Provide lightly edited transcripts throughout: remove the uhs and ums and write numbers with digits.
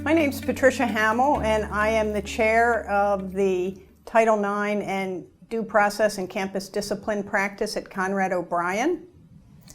My name's Patricia Hamill, and I am the chair of the Title IX and Due Process and Campus Discipline Practice at Conrad O'Brien.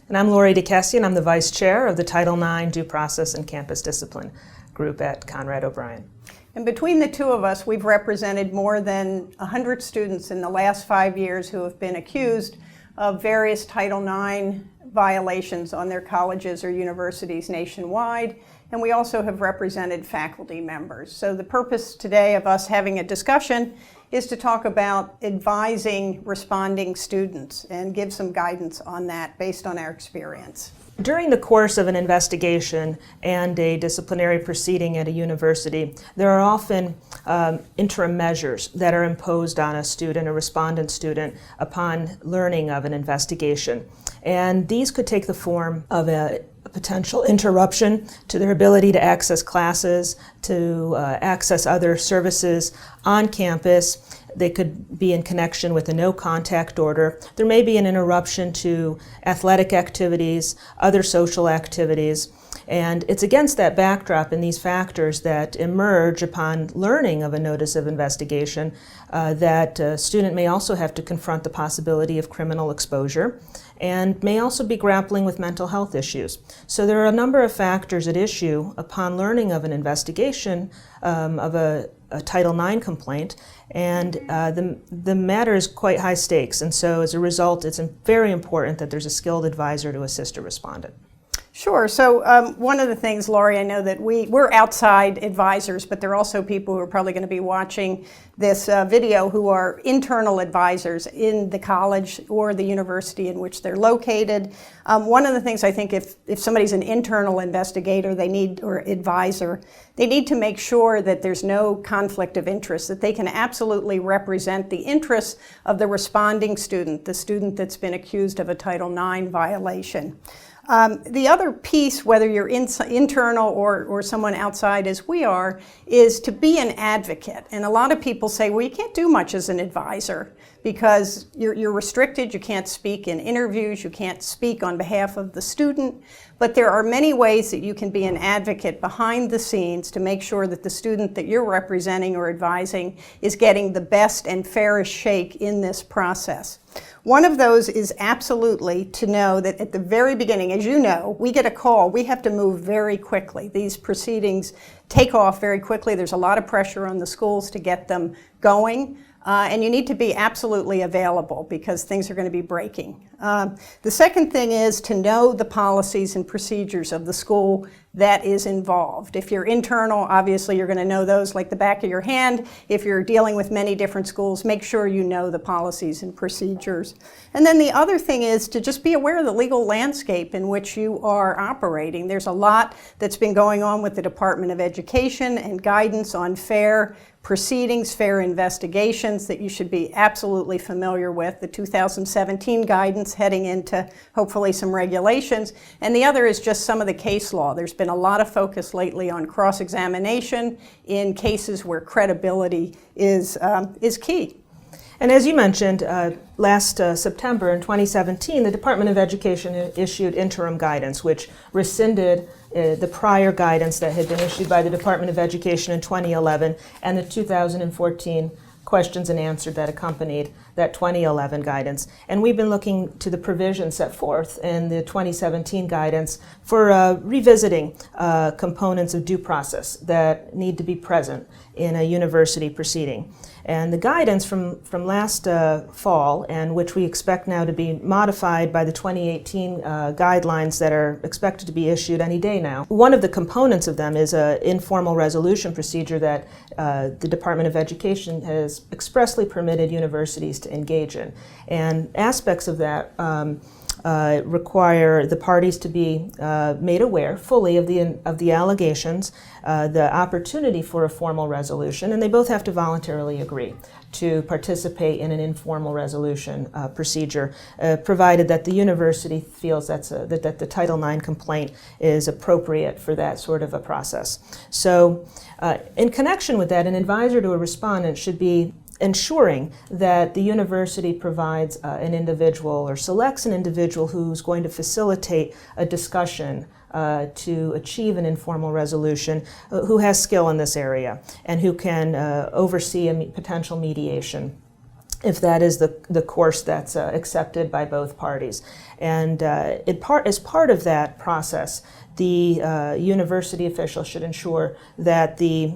And I'm Lorie Dakessian. I'm the vice chair of the Title IX Due Process and Campus Discipline group at Conrad O'Brien. And between the two of us, we've represented more than 100 students in the last 5 years who have been accused of various Title IX violations on their colleges or universities nationwide. And we also have represented faculty members. So the purpose today of us having a discussion is to talk about advising responding students and give some guidance on that based on our experience. During the course of an investigation and a disciplinary proceeding at a university, there are often interim measures that are imposed on a student, a respondent student, upon learning of an investigation. And these could take the form of a potential interruption to their ability to access classes, to access other services on campus. They could be in connection with a no-contact order. There may be an interruption to athletic activities, other social activities, and it's against that backdrop and these factors that emerge upon learning of a notice of investigation that a student may also have to confront the possibility of criminal exposure and may also be grappling with mental health issues. So there are a number of factors at issue upon learning of an investigation of a Title IX complaint, and the matter is quite high stakes, and so as a result it's very important that there's a skilled advisor to assist a respondent. Sure. So one of the things, Lorie, I know that we're outside advisors, but there are also people who are probably going to be watching this video who are internal advisors in the college or the university in which they're located. One of the things I think if somebody's an internal investigator or advisor, they need to make sure that there's no conflict of interest, that they can absolutely represent the interests of the responding student, the student that's been accused of a Title IX violation. The other piece, whether you're internal or someone outside as we are, is to be an advocate. And a lot of people say, well, you can't do much as an advisor because you're restricted, you can't speak in interviews, you can't speak on behalf of the student. But there are many ways that you can be an advocate behind the scenes to make sure that the student that you're representing or advising is getting the best and fairest shake in this process. One of those is absolutely to know that at the very beginning, as you know, we get a call, we have to move very quickly. These proceedings take off very quickly. There's a lot of pressure on the schools to get them going. And you need to be absolutely available because things are going to be breaking. The second thing is to know the policies and procedures of the school that is involved. If you're internal, obviously you're going to know those like the back of your hand. If you're dealing with many different schools, make sure you know the policies and procedures. And then the other thing is to just be aware of the legal landscape in which you are operating. There's a lot that's been going on with the Department of Education and guidance on fair proceedings, fair investigations that you should be absolutely familiar with, the 2017 guidance heading into hopefully some regulations. And the other is just some of the case law. There's been a lot of focus lately on cross-examination in cases where credibility is key. And as you mentioned, last September in 2017, the Department of Education issued interim guidance, which rescinded the prior guidance that had been issued by the Department of Education in 2011 and the 2014 questions and answers that accompanied that 2011 guidance. And we've been looking to the provisions set forth in the 2017 guidance for revisiting components of due process that need to be present in a university proceeding. And the guidance from last fall, and which we expect now to be modified by the 2018 guidelines that are expected to be issued any day now. One of the components of them is an informal resolution procedure that the Department of Education has expressly permitted universities to engage in. And aspects of that require the parties to be made aware fully of the allegations, the opportunity for a formal resolution, and they both have to voluntarily agree to participate in an informal resolution procedure, provided that the university feels that the Title IX complaint is appropriate for that sort of a process. So in connection with that, an advisor to a respondent should be ensuring that the university provides an individual or selects an individual who's going to facilitate a discussion to achieve an informal resolution, who has skill in this area and who can oversee a potential mediation, if that is the course that's accepted by both parties. And as part of that process, the university official should ensure that the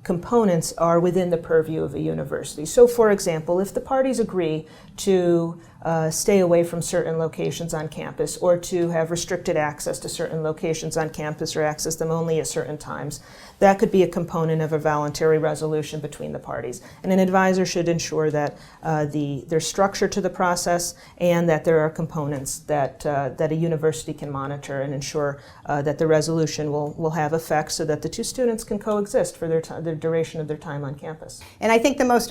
components are within the purview of a university. So, for example, if the parties agree to stay away from certain locations on campus, or to have restricted access to certain locations on campus, or access them only at certain times, that could be a component of a voluntary resolution between the parties. And an advisor should ensure that there's structure to the process, and that there are components that a university can monitor and ensure that the resolution will have effect, so that the two students can coexist for the duration of their time on campus. And I think the most